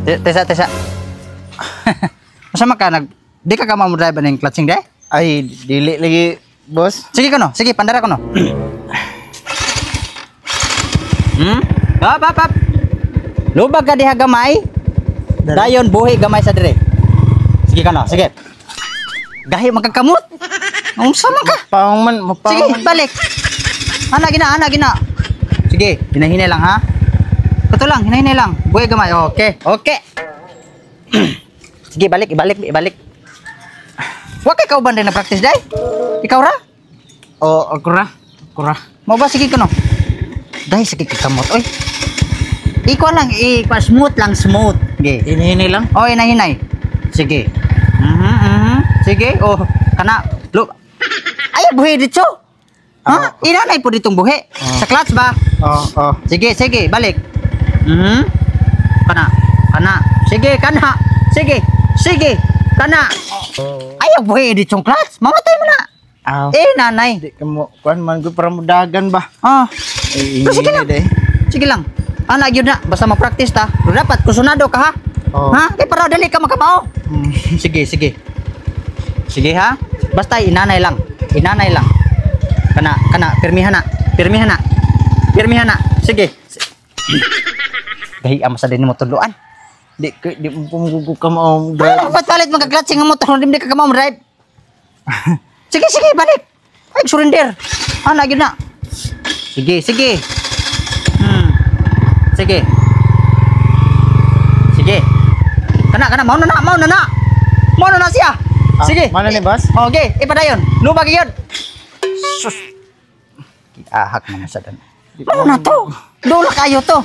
Tesa. Masama ka di ka mo drive ning clutching day? Ay, dili lagi, boss. Sige ko no. Sige, pandara ko no. Hop. Lubag ka diha gamay. Dayon buhi gamay sa dire. Sige ka no. Sige. Gahi magkakamot. Unsa man ka? Sige, balik. Ana gina. Sige, hinahinay lang ha. Kato lang, hinahinay lang. Buhay gamay. Okay. Sige, ibalik. Wa kay kauban din na practice day? Ikaw ra? Ako ra. Mo ba sige kuno? Dai sige kamot oy. Iko lang, smooth. Sige. Hinahinay lang? Oh, hinahinay. Sige. Sige, kana. Ay, buhi dito. Ha? Inanay po ditong buhi. Sa clutch ba? Sige, balik. Kana. Sige, kana. Sige, kana. Ay, buhi ditong clutch. Mamatay mo na. Nanay. Di ka mo, kuan man ko para mudagan ba? Sige lang. Sige lang. Yun na. Basta mag-practice ta. Pero dapat, kusunado ka ha. Ha? Kaya para dali ka magkamao. Sige. Sige ha. Basta inanay lang. Kana. Pirmihan na. Sige. Gahi ama sa din mo tuluan. Di mo pumugugo ka mo drive. Ba't palit magka-clutching ang motor? Hindi ka mo drive. Sige, balik. Ay, surrender. Yun na. Sige. Sige. Kana, mau na siya. Sige. Mana ni, boss? Okay, ipadayon. Lubag yun. Sus. Ahak naman sa dan. Ano na to? Doon na kayo to.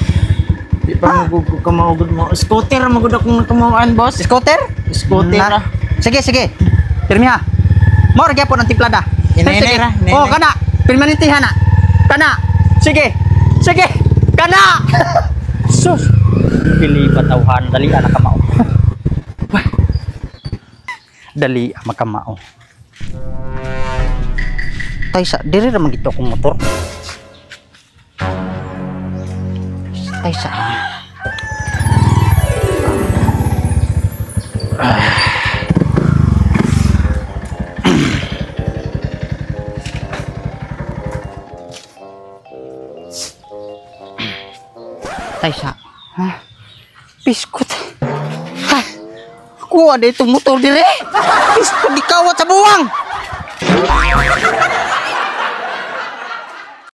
Di pa magugo ka maugod mo. Scooter magud akong nakamawaan, boss. Scooter? Scooter. Sige. Pirmi ha. Mao ra gyapon ang timplada. Hinay ra. Kana. Permanentihan na. Kana. Sige. Kana. Sus. Pili batawhan dali ana kamao. Dali makamao. Taysa, diri ra man gito akong motor. Taysa. Taysa. Biskut. Kuha dito motor dire. Biskut dikawat sa buwang.